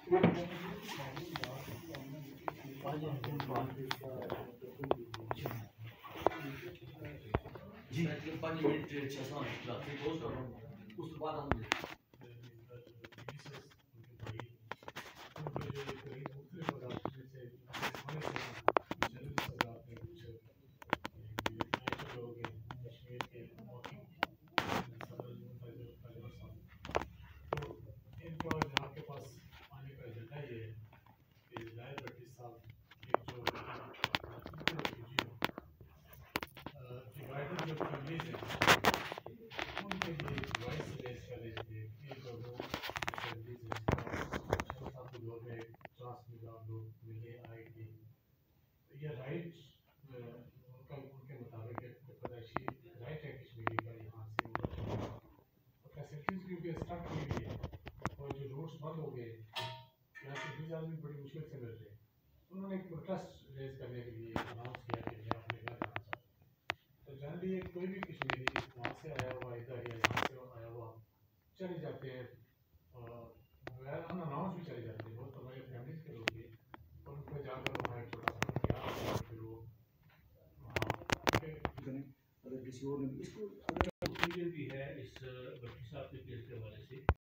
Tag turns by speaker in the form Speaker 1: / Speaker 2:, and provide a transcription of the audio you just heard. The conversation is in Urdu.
Speaker 1: جی 5 منٹ 6 اس کے بعد ہم بڑی مشکل سے مل رہے انہوں نے ایک پروٹیسٹ ریز کرنے کے لیے اناؤنس کیا کہ میں اپنے گھر جانا چاہتا ہوں. تو جنرلی کوئی بھی کشمیری وہاں سے آیا ہوا ادھر یا یہاں سے آیا ہوا چلے جاتے ہیں بغیر ان اناؤنس بھی چلے جاتے ہیں. وہ تو ہمارے فیملیز کے لوگ بھی اور ان کو جا کر وہاں ایک چھوٹا سا کیا پھر وہ وہاں اگر کسی اور نے اس کو بھی ہے اس بٹی صاحب کے کیس کے حوالے سے